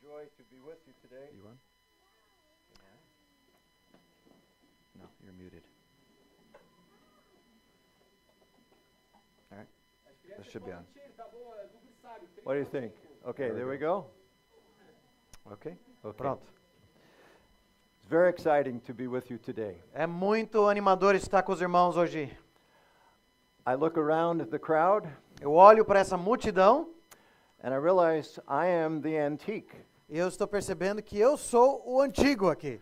joy to be with you today. You on? No, you're muted. All right. That should be on. What do you think? Okay, there we go. Okay. Okay. Pronto. It's very exciting to be with you today. É muito animador estar com os irmãos hoje. I look around at the crowd Eu olho para essa multidão and I realize I am the antique. e eu estou percebendo que eu sou o antigo aqui.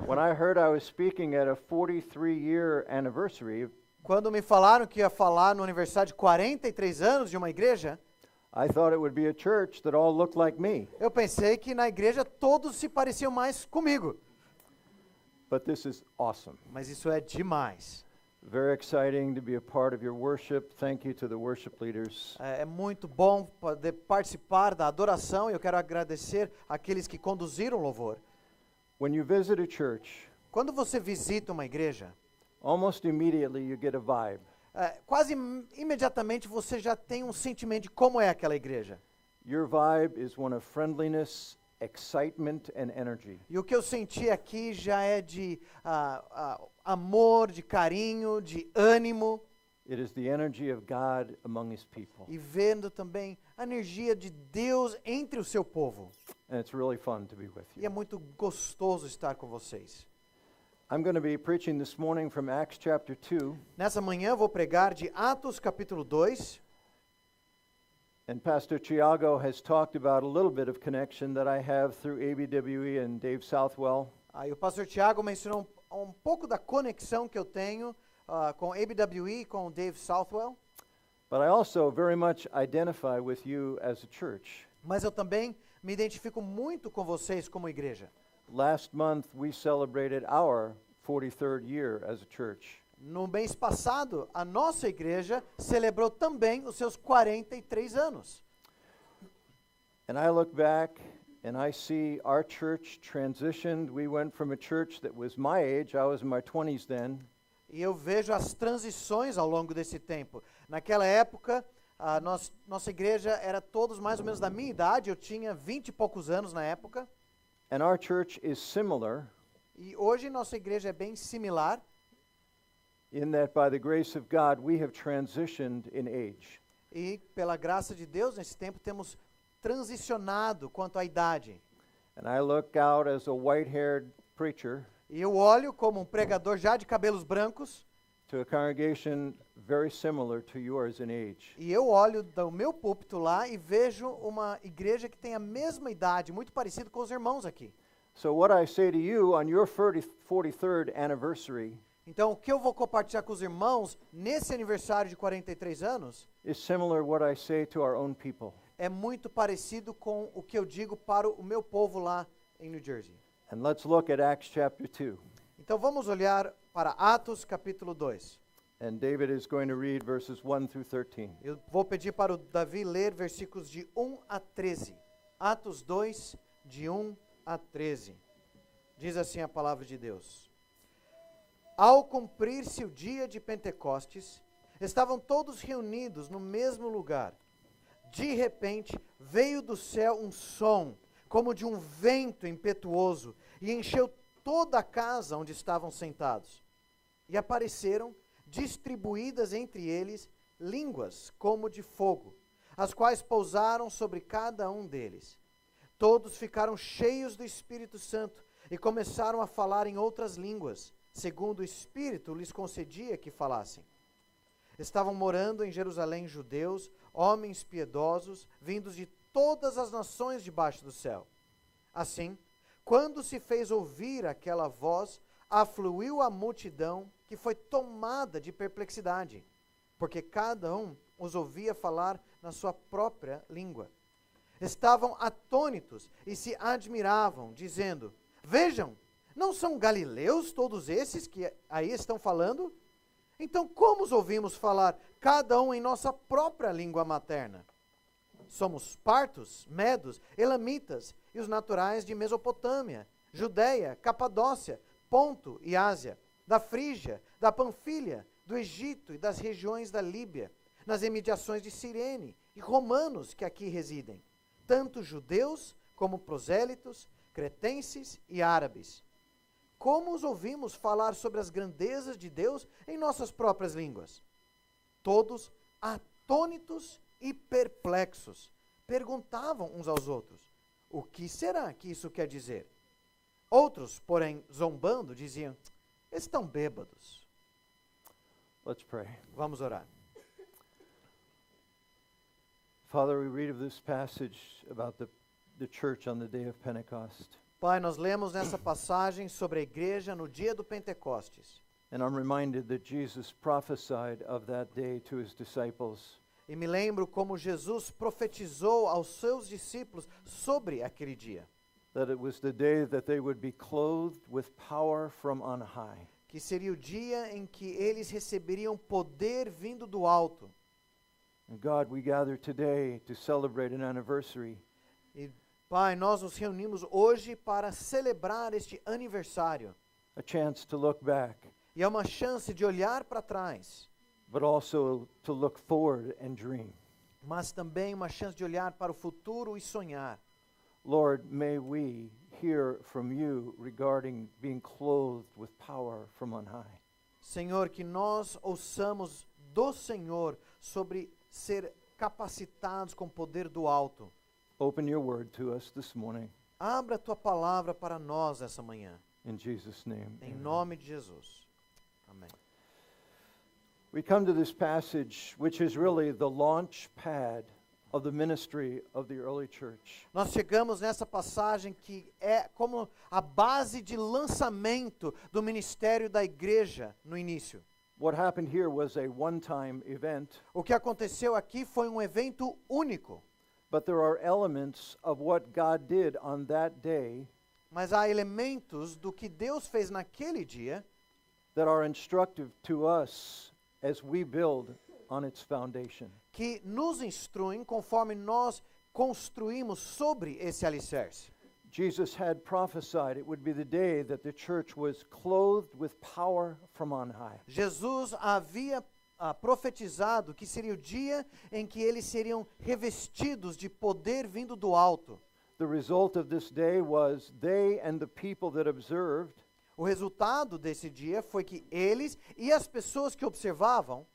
When I heard I was speaking at a 43-year anniversary, Quando me falaram que ia falar no aniversário de 43 anos de uma igreja, I thought it would be a church that all looked like me. eu pensei que na igreja todos se pareciam mais comigo. But this is awesome. Mas isso é demais. Very exciting to be a part of your worship. Thank you to the worship leaders. É muito bom poder participar da adoração e eu quero agradecer àqueles que conduziram o louvor. When you visit a church, Quando você visita uma igreja, almost immediately you get a vibe. quase imediatamente você já tem um sentimento de como é aquela igreja. Your vibe is one of friendliness, excitement, and energy. E o que eu senti aqui já é de amor, de carinho, de ânimo, It is the energy of God among His people. e vendo também a energia de Deus entre o seu povo. And it's really fun to be with E é you. muito gostoso estar com vocês. I'm going to be preaching this morning from Acts chapter 2. Nessa manhã eu vou pregar de Atos capítulo 2. And Pastor Tiago has talked about a little bit of connection that I have through ABWE and Dave Southwell. Aí o pastor Tiago mencionou um pouco da conexão que eu tenho com ABWE, com o Dave Southwell. But I also very much identify with you as a church. Mas eu também me identifico muito com vocês como igreja. Last month we celebrated our 43rd year as a church. No mês passado, a nossa igreja celebrou também os seus 43 anos. And I look back and I see our church transitioned. We went from a church that was my age, I was in my 20s then, E eu vejo as transições ao longo desse tempo. Naquela época, nossa igreja era todos mais ou menos da minha idade, eu tinha 20 e poucos anos na época. and our church is similar E hoje nossa igreja é bem similar, in that by the grace of God we have transitioned in age. e pela graça de Deus, nesse tempo temos transicionado quanto à idade. And I look out as a white-haired preacher E eu olho como um pregador já de cabelos brancos, to a congregation very similar to yours in age. e eu olho do meu púlpito lá e vejo uma igreja que tem a mesma idade, muito parecido com os irmãos aqui. So what I say to you on your 43rd anniversary Então, o que eu vou compartilhar com os irmãos nesse aniversário de 43 anos is similar what I say to our own people. é muito parecido com o que eu digo para o meu povo lá em New Jersey. And let's look at Acts chapter 2. Então, vamos olhar para Atos capítulo 2. And David is going to read verses 1 through 13. Eu vou pedir para o Davi ler versículos de 1 a 13. Atos 2, de 1 a 13. Diz assim a palavra de Deus. Ao cumprir-se o dia de Pentecostes, estavam todos reunidos no mesmo lugar. De repente, veio do céu um som, como de um vento impetuoso, e encheu toda a casa onde estavam sentados. E apareceram, distribuídas entre eles, línguas como de fogo, as quais pousaram sobre cada um deles. Todos ficaram cheios do Espírito Santo e começaram a falar em outras línguas, segundo o Espírito lhes concedia que falassem. Estavam morando em Jerusalém judeus, homens piedosos, vindos de todas as nações debaixo do céu. Assim, quando se fez ouvir aquela voz, afluiu a multidão, que foi tomada de perplexidade, porque cada um os ouvia falar na sua própria língua. Estavam atônitos e se admiravam, dizendo: Vejam, não são galileus todos esses que aí estão falando? Então como os ouvimos falar, cada um em nossa própria língua materna? Somos partos, medos, elamitas e os naturais de Mesopotâmia, Judeia, Capadócia, Ponto e Ásia, da Frígia, da Panfilha, do Egito e das regiões da Líbia, nas imediações de Cirene, e romanos que aqui residem, tanto judeus como prosélitos, cretenses e árabes. Como os ouvimos falar sobre as grandezas de Deus em nossas próprias línguas? Todos, atônitos e perplexos, perguntavam uns aos outros: o que será que isso quer dizer? Outros, porém, zombando, diziam: estão bêbados. Let's pray. Vamos orar. Father, we read of this passage about the church on the day of Pentecost. Pai, nós lemos nessa passagem sobre a igreja no dia do Pentecostes. And I'm reminded that Jesus prophesied of that day to his disciples. E me lembro como Jesus profetizou aos seus discípulos sobre aquele dia. That it was the day that they would be clothed with power from on high. Que seria o dia em que eles receberiam poder vindo do alto. And God, we gather today to celebrate an anniversary. E, Pai, nós nos reunimos hoje para celebrar este aniversário. A chance to look back, E é uma chance de olhar para trás, but also to look forward and dream. mas também uma chance de olhar para o futuro e sonhar. Lord, may we hear from you regarding being clothed with power from on high. Senhor, que nós ouçamos do Senhor sobre ser capacitados com o poder do alto. Open your word to us this morning. Abra a tua palavra para nós essa manhã, In Jesus' name. em amen. nome de Jesus. Amém. We come to this passage, which is really the launch pad of the ministry of the early church. Nós chegamos nessa passagem que é como a base de lançamento do ministério da igreja no início. What happened here was a one-time event, O que aconteceu aqui foi um evento único, but there are elements of what God did on that day mas há elementos do que Deus fez naquele dia that are instructive to us as we build on its foundation. que nos instruem conforme nós construímos sobre esse alicerce. Jesus had prophesied it would be the day that the church was clothed with power from on high. Jesus havia profetizado que seria o dia em que eles seriam revestidos de poder vindo do alto. The result of this day was they and the people that observed O resultado desse dia foi que eles e as pessoas que observavam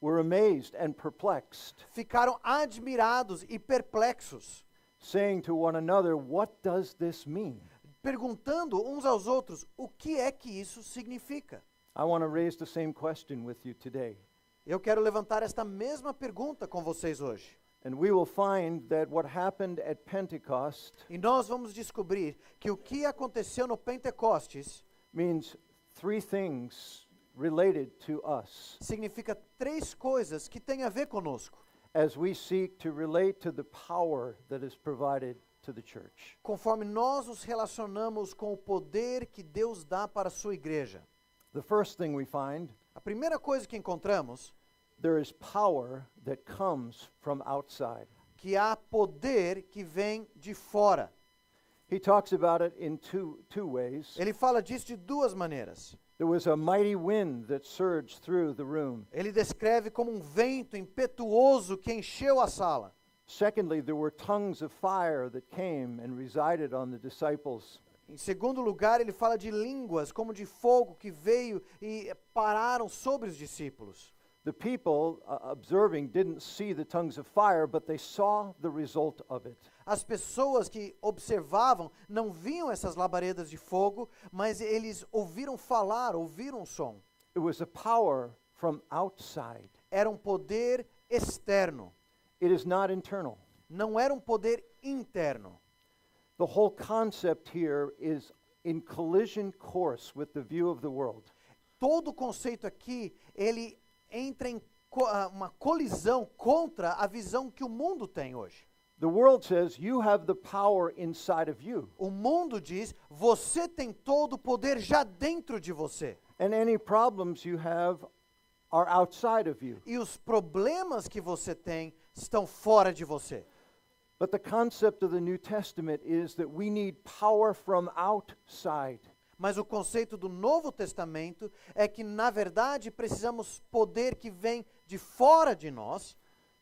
were amazed and perplexed, ficaram admirados e perplexos, saying to one another, "What does this mean?" perguntando uns aos outros o que é que isso significa. I want to raise the same question with you today. Eu quero levantar esta mesma pergunta com vocês hoje. And we will find that what happened at Pentecost E nós vamos descobrir que o que aconteceu no Pentecostes means three things related to us significa três coisas que têm a ver conosco, as we seek to relate to the power that is provided to the church. conforme nós nos relacionamos com o poder que Deus dá para a sua igreja. The first thing we find, A primeira coisa que encontramos, there is power that comes from outside. que há poder que vem de fora. He talks about it in two ways. Ele fala disso de duas maneiras. There was a mighty wind that surged through the room. Ele descreve como um vento impetuoso que encheu a sala. Secondly, there were tongues of fire that came and resided on the disciples. Em segundo lugar, ele fala de línguas como de fogo que veio e pararam sobre os discípulos. The people observing didn't see the tongues of fire, but they saw the result of it. As pessoas que observavam não viam essas labaredas de fogo, mas eles ouviram falar, ouviram o som. It was a power from outside. Era um poder externo, It is not internal. não era um poder interno. The whole concept here is in collision course with the view of the world. Todo o conceito aqui, ele entra em uma colisão contra a visão que o mundo tem hoje. The world says you have the power inside of you, O mundo diz, você tem todo o poder já dentro de você. and any problems you have are outside of you. E os problemas que você tem estão fora de você. But the concept of the New Testament is that we need power from outside. Mas o conceito do Novo Testamento é que, na verdade, precisamos poder que vem de fora de nós,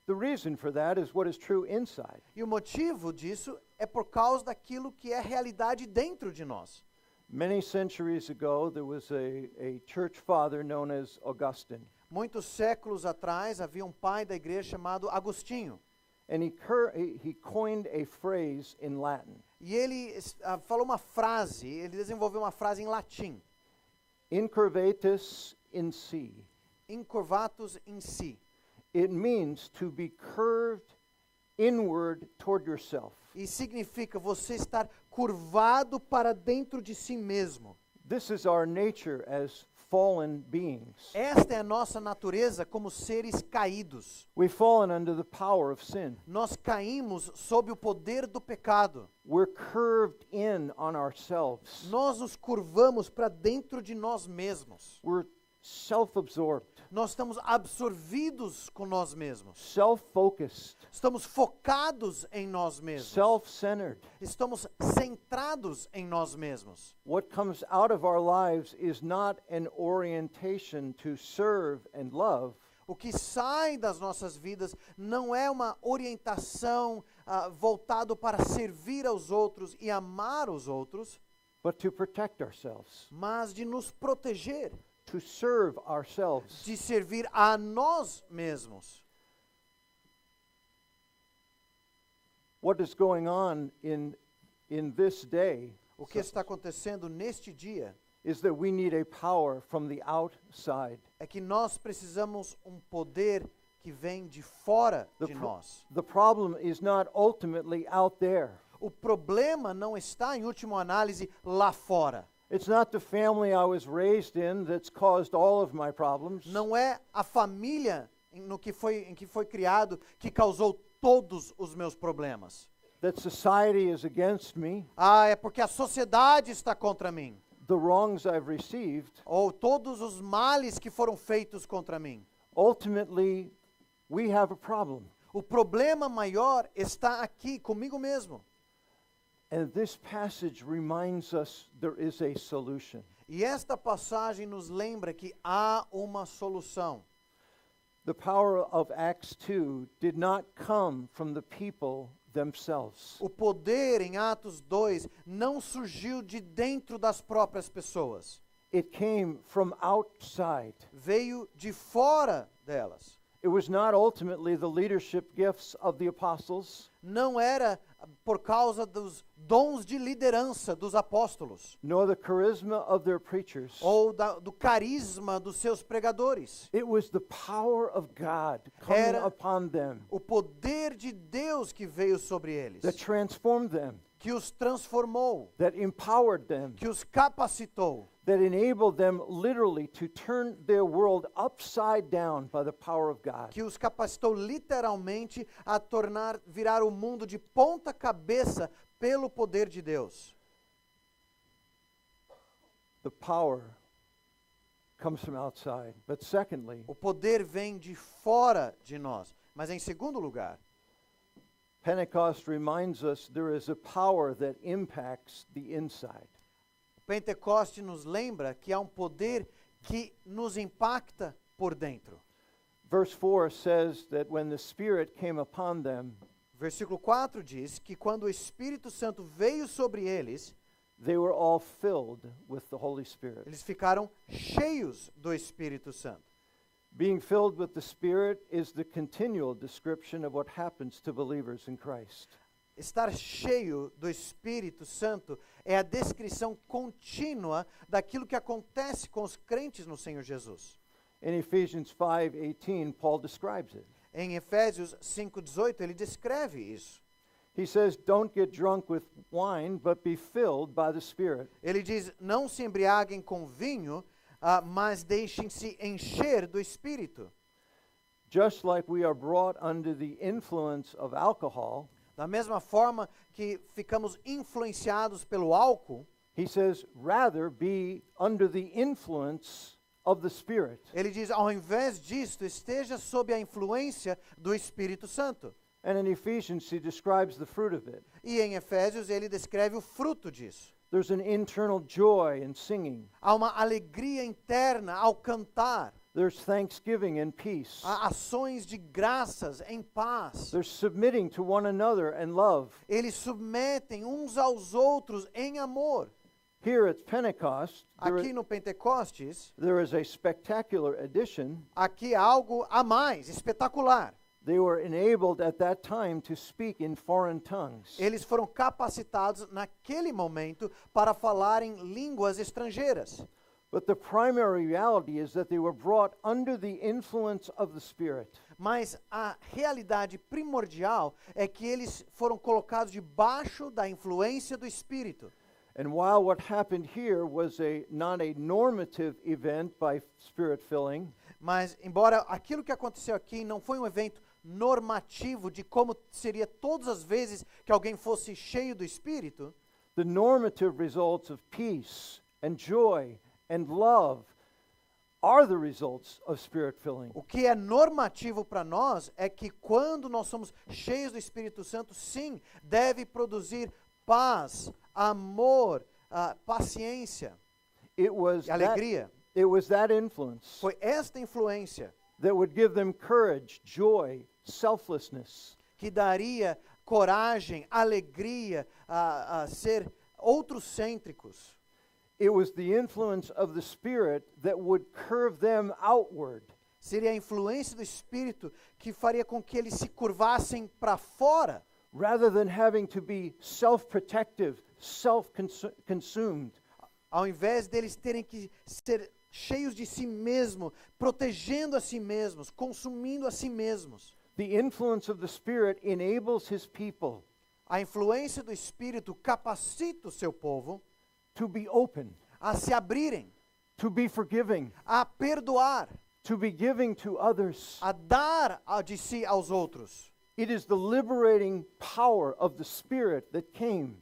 The reason for that is what is true inside. E o motivo disso é por causa daquilo que é realidade dentro de nós. Many centuries ago, there was a church father known as Augustine. Muitos séculos atrás havia um pai da igreja chamado Agostinho. And he coined a phrase in Latin. E ele falou uma frase, ele desenvolveu uma frase em latim. Incurvatus in si. Incurvatus in si. It means to be curved inward toward yourself. E significa você estar curvado para dentro de si mesmo. This is our nature as fallen beings. Esta é a nossa natureza como seres caídos. We've fallen under the power of sin. Nós caímos sob o poder do pecado. We're curved in on ourselves. Nós nos curvamos para dentro de nós mesmos. We're self-absorbed, Nós estamos absorvidos com nós mesmos. self-focused, Estamos focados em nós mesmos. self-centered. Estamos centrados em nós mesmos. What comes out of our lives is not an orientation to serve and love, O que sai das nossas vidas não é uma orientação voltado para servir aos outros e amar os outros, but to protect ourselves, mas de nos proteger, to serve ourselves. de servir a nós mesmos. What is going on in this day O que está acontecendo neste dia is that we need a power from the outside. é que nós precisamos um poder que vem de fora The, de pro- nós. the problem is not ultimately out there. O problema não está, em última análise, lá fora. It's not the family I was raised in that's caused all of my problems. Não é a família em que foi criado que causou todos os meus problemas. That society is against me, É porque a sociedade está contra mim. the wrongs I've received. Ou todos os males que foram feitos contra mim. Ultimately, we have a problem. O problema maior está aqui, comigo mesmo. And this passage reminds us there is a solution. E esta passagem nos lembra que há uma solução. The power of Acts 2 did not come from the people themselves. O poder em Atos 2 não surgiu de dentro das próprias pessoas. It came from outside. Veio de fora delas. It was not ultimately the leadership gifts of the apostles, Não era por causa dos dons de liderança dos apóstolos, nor the charisma of their preachers. ou do carisma dos seus pregadores. It was the power of God coming Era upon them o poder de Deus que veio sobre eles, that transformed them, que os transformou, that empowered them, que os capacitou, that enabled them literally to turn their world upside down by the power of God. que os capacitou literalmente a virar o mundo de ponta cabeça pelo poder de Deus. The power comes from outside. But secondly, O poder vem de fora de nós. Mas em segundo lugar, Pentecost reminds us there is a power that impacts the inside. o Pentecoste nos lembra que há um poder que nos impacta por dentro. Verse 4 says that when the Spirit came upon them, Versículo 4 diz que quando o Espírito Santo veio sobre eles, they were all filled with the Holy Spirit. eles ficaram cheios do Espírito Santo. Being filled with the Spirit is the continual description of what happens to believers in Christ. Estar cheio do Espírito Santo é a descrição contínua daquilo que acontece com os crentes no Senhor Jesus. In Ephesians 5:18, Paul describes it. Em Efésios 5:18 ele descreve isso. He says, "Don't get drunk with wine, but be filled by the Spirit." Ele diz: não se embriaguem com vinho, mas deixem-se encher do Espírito. Just like we are brought under the influence of alcohol, Da mesma forma que ficamos influenciados pelo álcool, he says, rather be under the influence of the Spirit. ele diz: ao invés disto, esteja sob a influência do Espírito Santo. And in Ephesians, he describes the fruit of it. E em Efésios ele descreve o fruto disso. There's an internal joy in singing. Há uma alegria interna ao cantar. There's thanksgiving and peace. Há ações de graças em paz. They're submitting to one another and love. Eles submetem uns aos outros em amor. Here at Pentecost, Aqui no Pentecostes, there is a spectacular addition. aqui há algo a mais, espetacular. They were enabled at that time to speak in foreign tongues. Eles foram capacitados naquele momento para falar em línguas estrangeiras. But the primary reality is that they were brought under the influence of the Spirit. Mas a realidade primordial é que eles foram colocados debaixo da influência do Espírito. And while what happened here was not a normative event by Spirit filling, Mas, embora aquilo que aconteceu aqui não foi um evento normativo de como seria todas as vezes que alguém fosse cheio do Espírito, the normative results of peace and joy and love are the results of Spirit filling. o que é normativo para nós é que quando nós somos cheios do Espírito Santo, sim, deve produzir paz, amor, paciência It was e alegria. it was that influence Foi esta influência that would give them courage, joy, selflessness. que daria coragem, alegria a ser outrocêntricos. It was the influence of the Spirit that would curve them outward. Seria a influência do Espírito que faria com que eles se curvassem para fora, Rather than having to be self-protective, self-consumed, ao invés deles terem que ser cheios de si mesmos, protegendo a si mesmos, consumindo a si mesmos. the influence of the Spirit enables His people A influência do Espírito capacita o seu povo to be open, a se abrirem, to be forgiving, a perdoar, to be giving to others. a dar de si aos outros. It is the liberating power of the Spirit that came.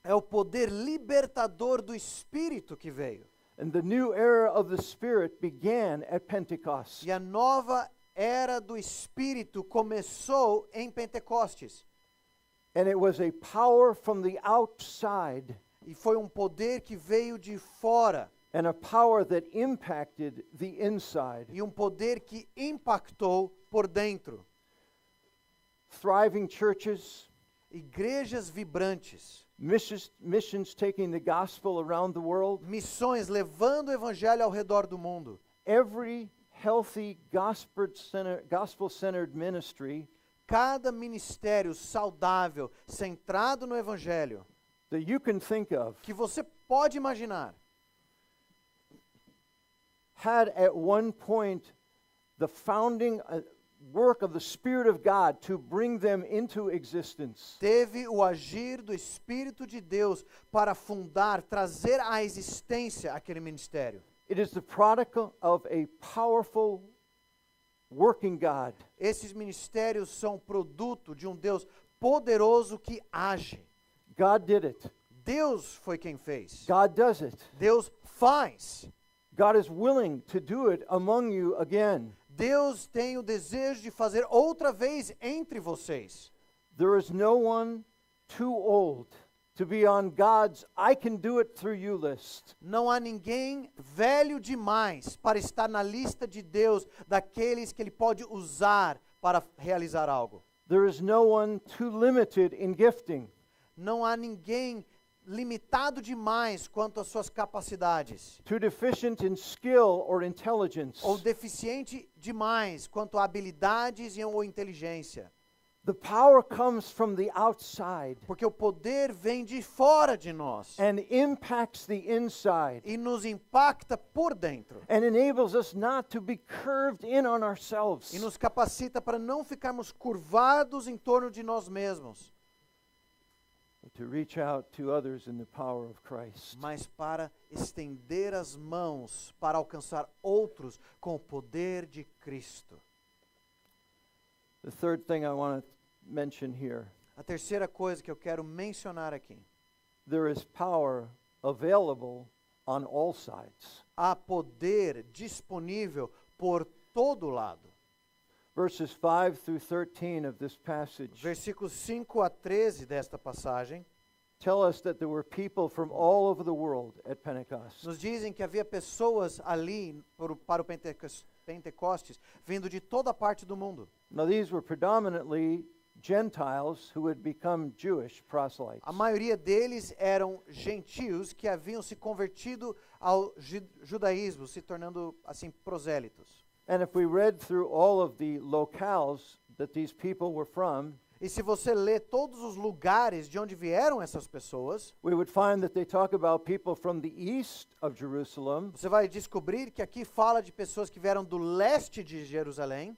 É o poder libertador do Espírito que veio. And the new era of the Spirit began at Pentecost. E a nova era do Espírito começou em Pentecostes. And it was a power from the outside E foi um poder que veio de fora. and a power that impacted the inside. E um poder que impactou por dentro. Thriving churches, Igrejas vibrantes. missions taking the gospel around the world. Missões levando o evangelho ao redor do mundo. Every healthy gospel-centered ministry Cada ministério saudável, centrado no evangelho, that you can think of que você pode imaginar, had at one point the founding work of the Spirit of God to bring them into existence. teve o agir do Espírito de Deus para fundar, trazer à existência aquele ministério. It is the product of a powerful working God. Esses ministérios são produto de um Deus poderoso que age. God did it. Deus foi quem fez. God does it. Deus faz. God is willing to do it among you again. Deus tem o desejo de fazer outra vez entre vocês. There is no one too old to be on God's I can do it through you list. Não há ninguém velho demais para estar na lista de Deus, daqueles que Ele pode usar para realizar algo. There is no one too limited in gifting. Não há ninguém limitado demais quanto às suas capacidades, Too deficient in skill or intelligence. ou deficiente demais quanto a habilidades ou inteligência. The power comes from the outside Porque o poder vem de fora de nós and impacts the inside e nos impacta por dentro. and enables us not to be curved in on ourselves. E nos capacita para não ficarmos curvados em torno de nós mesmos, But to reach out to others in the power of Christ. mas para estender as mãos para alcançar outros com o poder de Cristo. The third thing I want to mention here, A terceira coisa que eu quero mencionar aqui: there is power available on all sides. há poder disponível por todo lado. Verses 5 through 13 of this passage Versículos 5 a 13 desta passagem tell us that there were people from all over the world at Pentecost. nos dizem que havia pessoas ali para o Pentecostes, vindo de toda parte do mundo. Now, these were predominantly Gentiles who had become Jewish proselytes. A maioria deles eram gentios que haviam se convertido ao judaísmo, se tornando assim prosélitos. And if we read through all of the locales that these people were from, E se você ler todos os lugares de onde vieram essas pessoas, we would find that they talk about people from the east of Jerusalem, você vai descobrir que aqui fala de pessoas que vieram do leste de Jerusalém,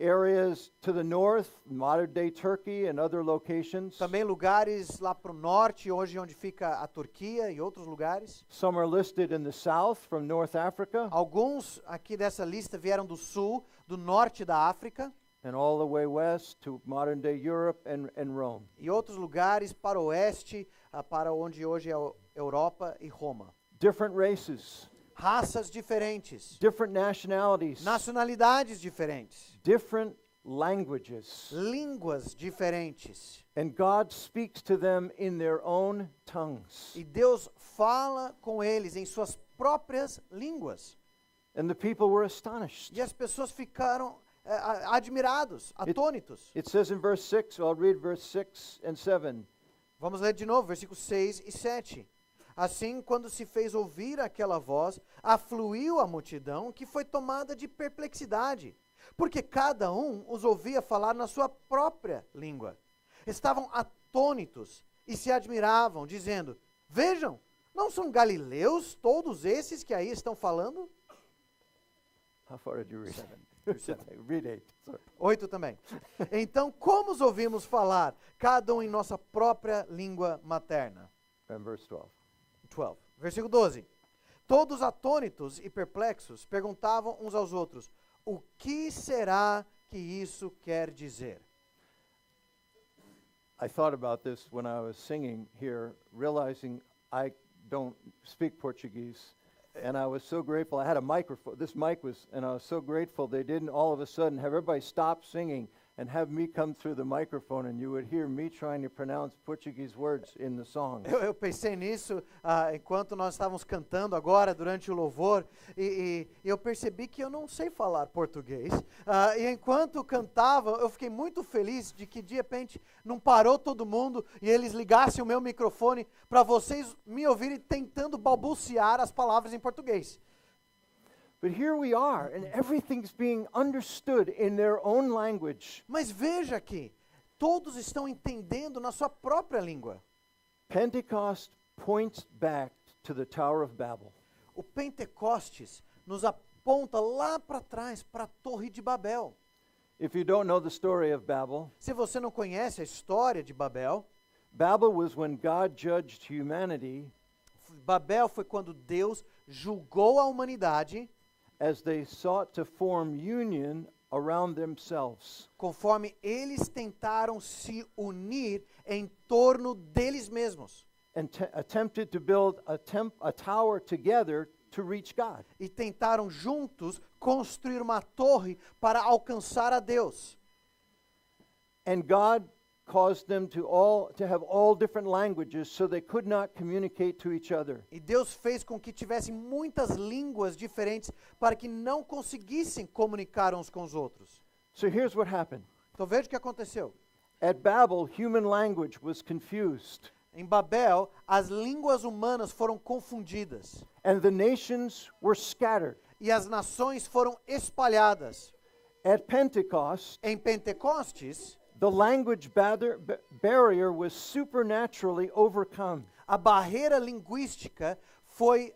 areas to the north, modern-day Turkey and other locations. também lugares lá para o norte, hoje onde fica a Turquia e outros lugares. Some are listed in the south from North Africa Alguns aqui dessa lista vieram do sul, do norte da África, and all the way west to modern-day Europe and Rome. e outros lugares para o oeste, para onde hoje é a Europa e Roma. Different races, Raças diferentes, different nationalities, nacionalidades diferentes, different languages. línguas diferentes. And God speaks to them in their own tongues. E Deus fala com eles em suas próprias línguas. And the people were astonished. E as pessoas ficaram admirados, atônitos. It says in verse 6, I'll read verse 6 and 7. Vamos ler de novo, versículos 6 e 7. Assim, quando se fez ouvir aquela voz, afluiu a multidão, que foi tomada de perplexidade, porque cada um os ouvia falar na sua própria língua. Estavam atônitos e se admiravam, dizendo: Vejam, não são galileus todos esses que aí estão falando? How far did you read? 7. Read 8. Sorry. 8 também. Então, como os ouvimos falar, cada um em nossa própria língua materna? And verse 12. 12. Versículo 12. Todos atônitos e perplexos perguntavam uns aos outros: o que será que isso quer dizer? I thought about this when I was singing here, realizing I don't speak Portuguese. And I was so grateful. I had a microphone. This mic was, and I was so grateful they didn't all of a sudden have everybody stop singing and have me come through the microphone, and you would hear me trying to pronounce Portuguese words in the song. Eu pensei nisso enquanto nós estávamos cantando agora, durante o louvor, e eu percebi que eu não sei falar português. E enquanto cantava, eu fiquei muito feliz de que de repente não parou todo mundo e eles ligassem o meu microfone para vocês me ouvirem tentando balbuciar as palavras em português. But here we are, and everything's being understood in their own language. Mas veja aqui, todos estão entendendo na sua própria língua. Pentecost points back to the Tower of Babel. O Pentecostes nos aponta lá para trás, para a Torre de Babel. If you don't know the story of Babel, Se você não conhece a história de Babel, Babel was when God judged humanity Babel foi quando Deus julgou a humanidade as they sought to form union around themselves. conforme eles tentaram se unir em torno deles mesmos And attempted to build a tower together to reach God. e tentaram juntos construir uma torre para alcançar a Deus. And God caused them to have all different languages so they could not communicate to each other. E Deus fez com que tivessem muitas línguas diferentes para que não conseguissem comunicar uns com os outros. So here's what happened. Então veja o que aconteceu. At Babel, human language was confused, Em Babel, as línguas humanas foram confundidas and the nations were scattered. e as nações foram espalhadas. At Pentecost, Em Pentecostes, the language barrier was supernaturally overcome. a barreira linguística foi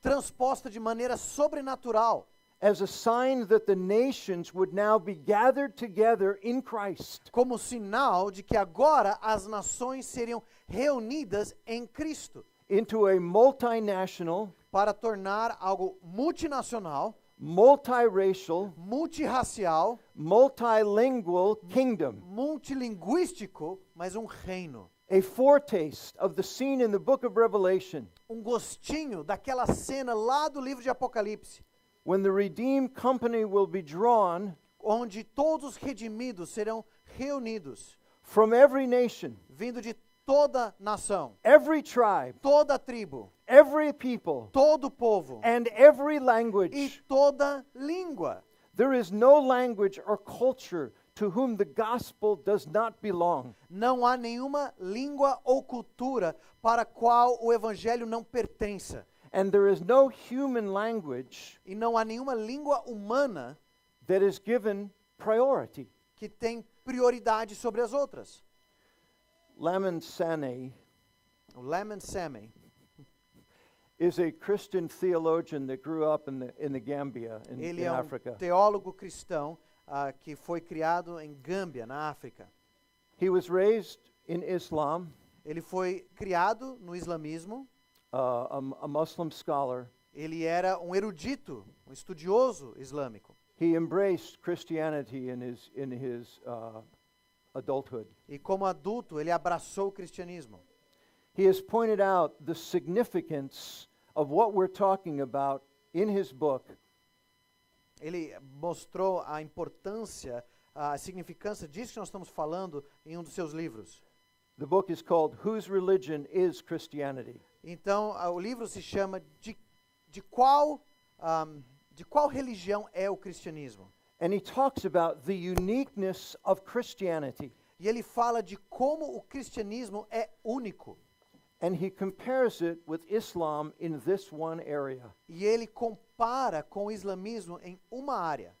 transposta de maneira sobrenatural, As a sign that the nations would now be gathered together in Christ. como sinal de que agora as nações seriam reunidas em Cristo, Into a multinational, para tornar algo multinacional, multiracial, multirracial, multilingual kingdom. multilinguístico, mas um reino. A foretaste of the scene in the book of Revelation Um gostinho daquela cena lá do livro de Apocalipse, when the redeemed company will be drawn onde todos os redimidos serão reunidos, from every nation, vindo de toda nação, every tribe, toda tribo, every people, todo povo and every e language. toda língua. There is no language or culture to whom the gospel does not belong. Não há nenhuma língua ou cultura para a qual o evangelho não pertença. And there is no human language E não há nenhuma língua humana that is given priority. que tem prioridade sobre as outras. Lamin Sanneh O Laman Sanneh is a Christian theologian that grew up in the Gambia in ele é Africa. teólogo cristão que foi criado em Gâmbia, na África. He was raised in Islam, Ele foi criado no islamismo. a Muslim scholar. Ele era um erudito, um estudioso islâmico. He embraced Christianity in his adulthood. E como adulto, ele abraçou o cristianismo. He has pointed out the significance of what we're talking about in his book, Ele mostrou a importância, a significância disso que nós estamos falando em um dos seus livros. The book is called Whose Religion is Christianity? Então, o livro se chama de qual religião é o cristianismo? And he talks about the uniqueness of Christianity. E ele fala de como o cristianismo é único. And he compares it with Islam in this one area. E ele compara com o islamismo em uma área.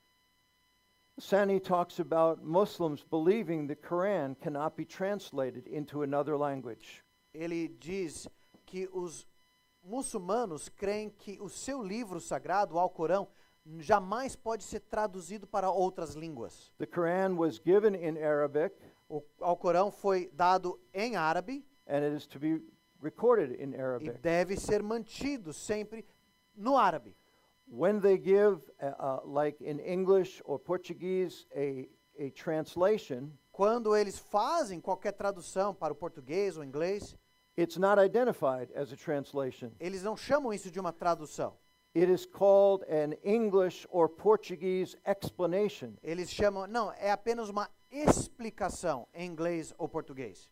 Sani talks about Muslims believing the Quran cannot be translated into another language. Ele diz que os muçulmanos creem que o seu livro sagrado, o Alcorão, jamais pode ser traduzido para outras línguas. The Quran was given in Arabic, O Alcorão foi dado em árabe and it is to be recorded in e Arabic. deve ser mantido sempre no árabe. When they give, like in English or Portuguese, a translation, Quando eles fazem qualquer tradução para o português ou inglês, it's not identified as a translation. eles não chamam isso de uma tradução. It is called an English or Portuguese explanation. Eles chamam, não, é apenas uma explicação em inglês ou português.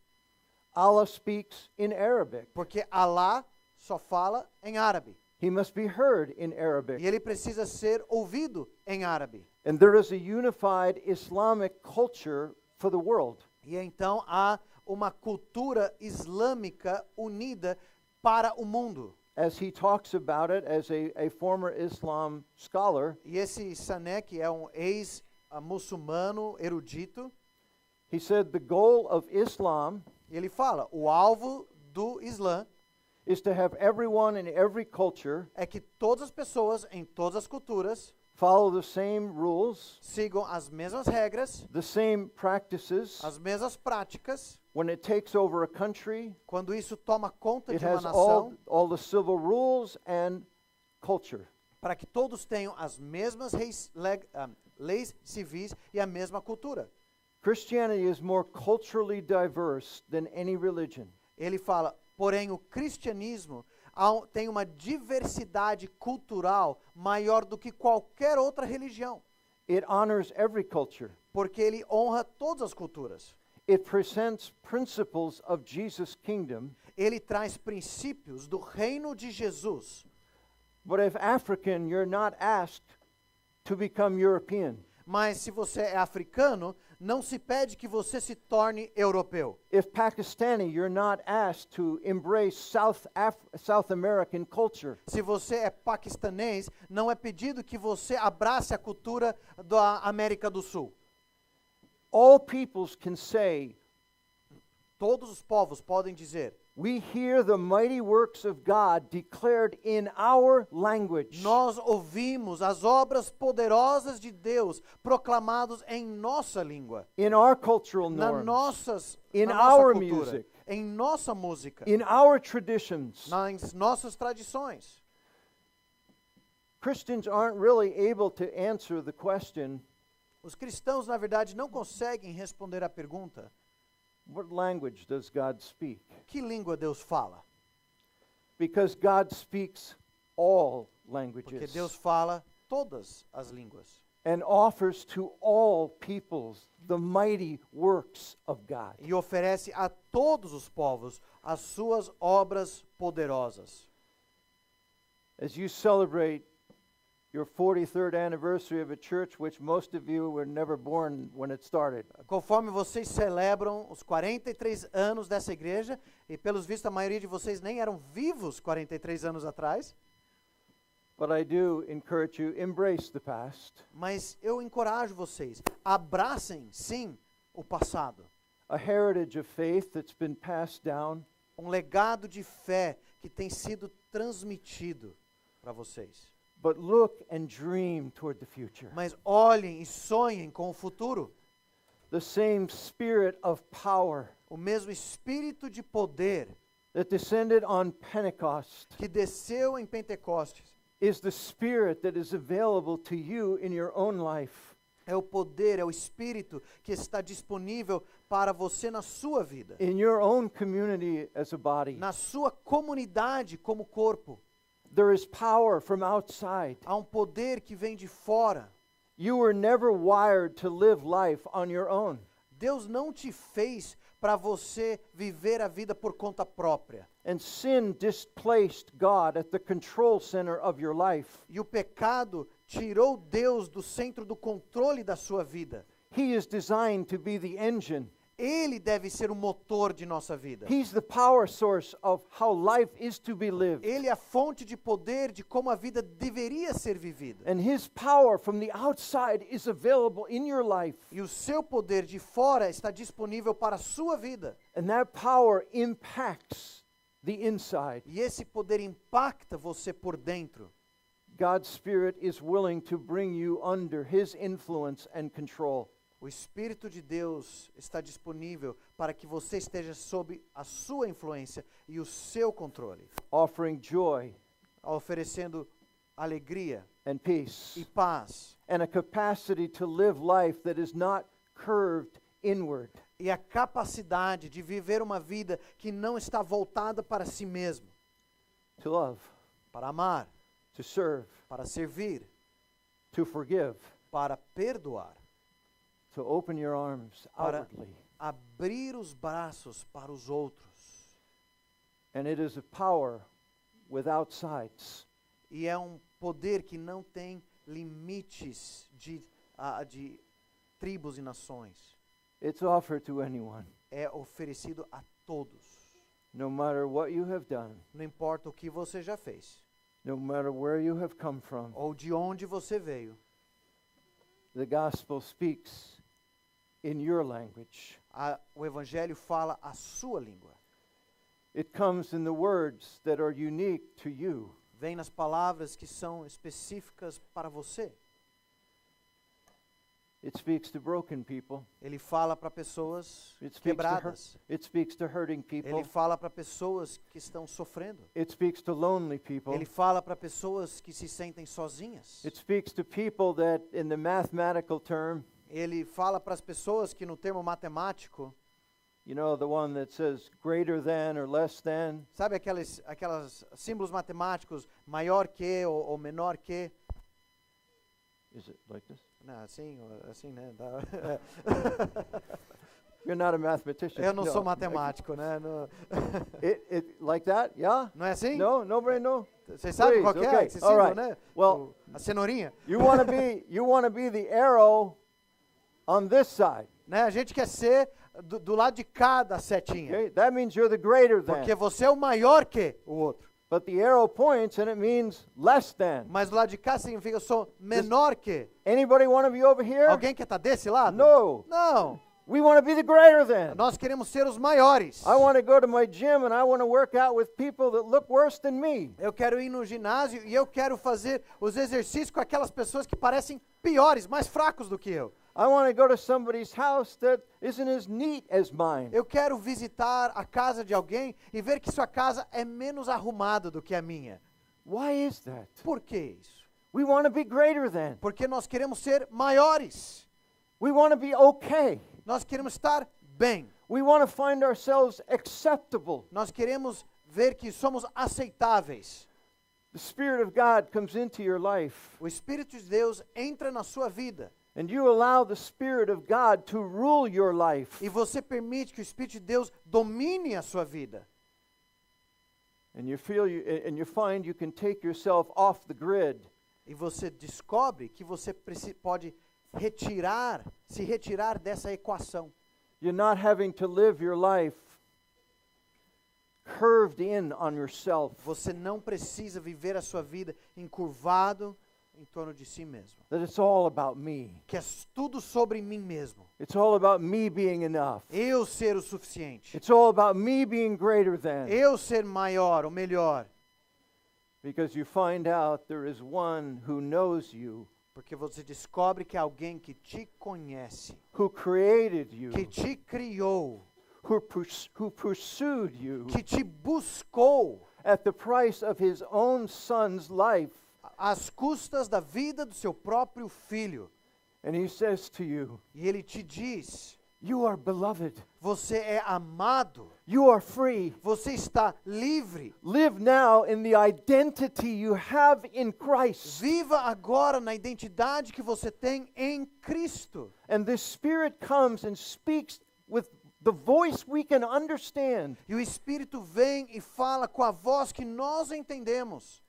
Allah speaks in Arabic. Porque Allah só fala em árabe. He must be heard in E Arabic. ele precisa ser ouvido em árabe. And there is a unified Islamic culture for the world. E então há uma cultura islâmica unida para o mundo. As he talks about it as a former Islam scholar, E esse Sanneh, que é um ex-muçulmano erudito, he said the goal of Islam ele fala, o alvo do Islã is to have everyone in every culture é que todas as pessoas em todas as culturas follow the same rules, sigam as mesmas regras, the same practices. as mesmas práticas. When it takes over a country, Quando isso toma conta it de uma has nação, all the civil rules and culture. para que todos tenham as mesmas leis civis e a mesma cultura. Christianity is more culturally diverse than any religion. Ele fala, porém o cristianismo tem uma diversidade cultural maior do que qualquer outra religião, It honors every culture. porque ele honra todas as culturas. It presents principles of Jesus' kingdom. Ele traz princípios do reino de Jesus. But if African, you're not asked to become European. Mas se você é africano, não se pede que você se torne europeu. If Pakistani, you're not asked to embrace South American culture. Se você é paquistanês, não é pedido que você abrace a cultura da América do Sul. All peoples can say, Todos os povos podem dizer, we hear the mighty works of God declared in our language. nós ouvimos as obras poderosas de Deus proclamados em nossa língua, In our cultural na norms, na in nossa our cultura, music, em nossa música, in our traditions. nas nossas tradições. Christians aren't really able to answer the question, Os cristãos, na verdade, não conseguem responder à pergunta: what language does God speak? que língua Deus fala? Because God speaks all Porque languages Deus fala todas as línguas and offers to all peoples the mighty works of God. e oferece a todos os povos as suas obras poderosas. as you celebrate your 43rd anniversary of a church which most of you were never born when it started. Conforme vocês celebram os 43 anos dessa igreja, e pelos vistos a maioria de vocês nem eram vivos 43 anos atrás, But I do encourage you, embrace the past. mas eu encorajo vocês, abracem sim o passado. A heritage of faith that's been passed down. Um legado de fé que tem sido transmitido para vocês. But look and dream toward the future. Mas olhem e sonhem com o futuro. The same spirit of power O mesmo espírito de poder that descended on Pentecost que desceu em Pentecostes is the spirit that is available to you in your own life. é o poder, é o espírito que está disponível para você na sua vida, In your own community as a body. na sua comunidade como corpo. There is power from outside. Há um poder que vem de fora. You were never wired to live life on your own. Deus não te fez para você viver a vida por conta própria. And sin displaced God at the control center of your life. E o pecado tirou Deus do centro do controle da sua vida. He is designed to be the engine. Ele deve ser o motor de nossa vida. He's the power source of how life is to be lived. Ele é a fonte de poder de como a vida deveria ser vivida. And His power from the outside is available in your life. E o seu poder de fora está disponível para a sua vida. And that power impacts the inside. E esse poder impacta você por dentro. God's Spirit is willing to bring you under His influence and control. O Espírito de Deus está disponível para que você esteja sob a sua influência e o seu controle, Offering joy oferecendo alegria and peace. e paz, And a capacity to live life that is not curved inward. e a capacidade de viver uma vida que não está voltada para si mesmo, To love, para amar, to serve, para servir, to forgive, para perdoar, to open your arms para outwardly. abrir os braços para os outros. And it is a power without sides. E é um poder que não tem limites de tribos e nações. It's offered to anyone, É oferecido a todos. no matter what you have done, Não importa o que você já fez, no matter where you have come from. ou de onde você veio. The gospel speaks in your language. O Evangelho fala a sua língua. It comes in the words that are unique to you. Vem nas palavras que são específicas para você. It speaks to broken people. Ele fala para pessoas It speaks to quebradas. It speaks to hurting people. Ele fala para pessoas que estão sofrendo. It speaks to lonely people. Ele fala para pessoas que se sentem sozinhas. It speaks to people that, in the mathematical term, Ele fala para as pessoas que no termo matemático, you know, the one that says greater than or less than, sabe aquelas símbolos matemáticos, maior que ou menor que? is it like this? Não, assim, né? You're not a mathematician. Eu não No. sou matemático, né? Like that? Yeah? Não é assim? No? Nobody know? Vocês sabem Please, qual que é okay, esse all símbolo, right. né? Well, A cenourinha. you want to be the arrow on this side. Né? A gente quer ser do lado de cá da setinha. Okay? That means you're the greater than. Porque você é o maior que o outro. But the arrow points and it means less than. Mas do lado de cá significa eu sou menor que. Anybody want to be over here? Alguém quer estar desse lado? No. Não. We want to be the greater than. Nós queremos ser os maiores. I want to go to my gym and I want to work out with people that look worse than me. Eu quero ir no ginásio e eu quero fazer os exercícios com aquelas pessoas que parecem piores, mais fracos do que eu. I want to go to somebody's house that isn't as neat as mine. Eu quero visitar a casa de alguém e ver que sua casa é menos arrumada do que a minha. Why is that? Por que isso? We want to be greater than. Porque nós queremos ser maiores. We want to be okay. Nós queremos estar bem. We want to find ourselves acceptable. Nós queremos ver que somos aceitáveis. The Spirit of God comes into your life, O Espírito de Deus entra na sua vida and you allow the Spirit of God to rule your life. e você permite que o Espírito de Deus domine a sua vida. And you feel and you find you can take yourself off the grid. E você descobre que você pode se retirar dessa equação. You're not having to live your life curved in on yourself. Você não precisa viver a sua vida encurvado em torno de si mesmo. That it's all about me. Que é tudo sobre mim mesmo. It's all about me being enough. Eu ser o suficiente. It's all about me being greater than. Eu ser maior, o melhor. Because you find out there is one who knows you, Porque você descobre que é alguém que te conhece, who created you, que te criou, who pursued you que te buscou at the price of his own son's life. às custas da vida do seu próprio filho. And he says to you, E ele te diz: you are beloved. você é amado, You are free. você está livre. Live now in the identity you have in Christ. Viva agora na identidade que você tem em Cristo. And the Spirit comes and speaks with the voice we can understand. E o Espírito vem e fala com a voz que nós entendemos.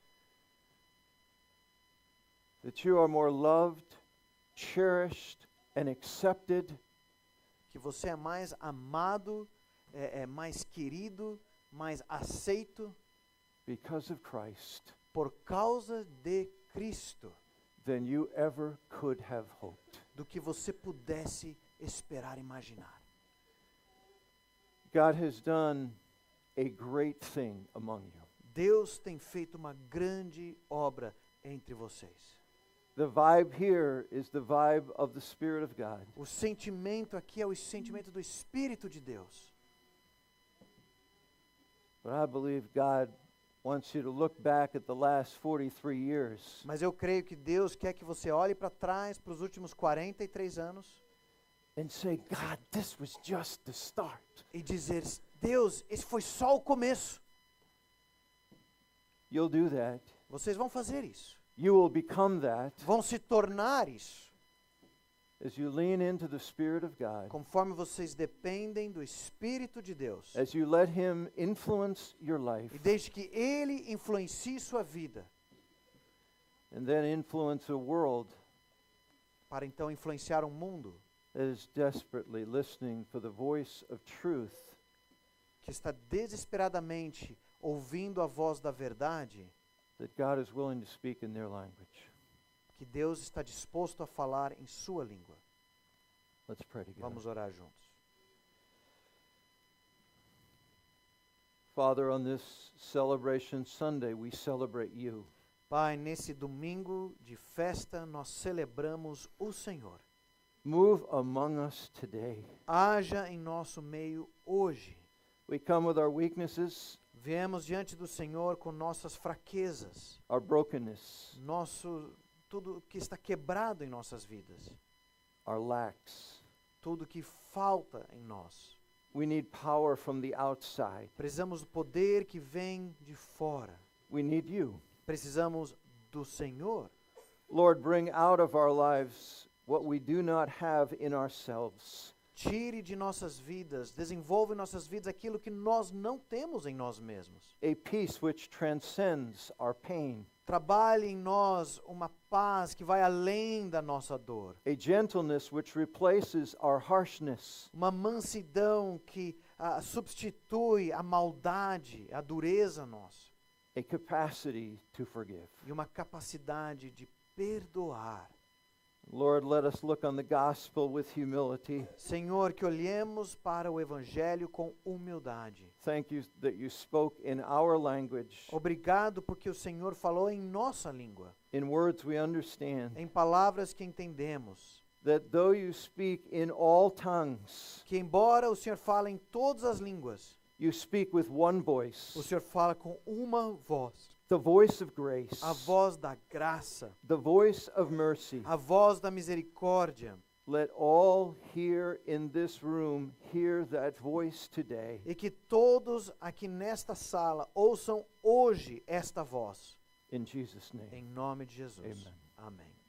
That you are more loved, cherished, and accepted Que você é mais amado, é mais querido, mais aceito because of Christ por causa de Cristo than you ever could have hoped. do que você pudesse esperar, imaginar. God has done a great thing among you. Deus tem feito uma grande obra entre vocês. The vibe here is the vibe of the Spirit of God. O sentimento aqui é o sentimento do Espírito de Deus. But I believe God wants you to look back at the last 43 years Mas eu creio que Deus quer que você olhe para trás, para os últimos 43 anos, and say, God, this was just the start. e dizer: Deus, esse foi só o começo. You'll do that. Vocês vão fazer isso. You will become that Vão se tornar isso. as you lean into the Spirit of God, Conforme vocês dependem do Espírito de Deus. as you let Him influence your life, E desde que Ele influencie sua vida, and then influence a world para então influenciar um mundo that is desperately listening for the voice of truth, que está desesperadamente ouvindo a voz da verdade, that God is willing to speak in their language. que Deus está disposto a falar em sua língua. Let's pray together. Vamos orar juntos. Father, on this celebration Sunday, we celebrate you. Pai, nesse domingo de festa, nós celebramos o Senhor. Move among us today. Haja em nosso meio hoje. We come with our weaknesses, Viemos diante do Senhor com nossas fraquezas, our brokenness, tudo que está quebrado em nossas vidas, our lacks. tudo que falta em nós. We need power from the outside. Precisamos do poder que vem de fora. We need you. Precisamos do Senhor. Lord, bring out of our lives what we do not have in ourselves. Tire de nossas vidas, desenvolva em nossas vidas aquilo que nós não temos em nós mesmos. A peace which transcends our pain. Trabalhe em nós uma paz que vai além da nossa dor. A gentleness which replaces our harshness. Uma mansidão que substitui a maldade, a dureza nossa. A capacity to forgive. E uma capacidade de perdoar. Lord, let us look on the gospel with humility. Senhor, que olhemos para o Evangelho com humildade. Thank you that you spoke in our language, Obrigado porque o Senhor falou em nossa língua, in words we understand, em palavras que entendemos. that though you speak in all tongues, Que embora o Senhor fale em todas as línguas, you speak with one voice, o Senhor fala com uma voz. the voice of grace, A voz da graça, the voice of mercy. a voz da misericórdia. Let all here in this room hear that voice today. E que todos aqui nesta sala ouçam hoje esta voz. In Jesus' name. Em nome de Jesus. Amen. Amém.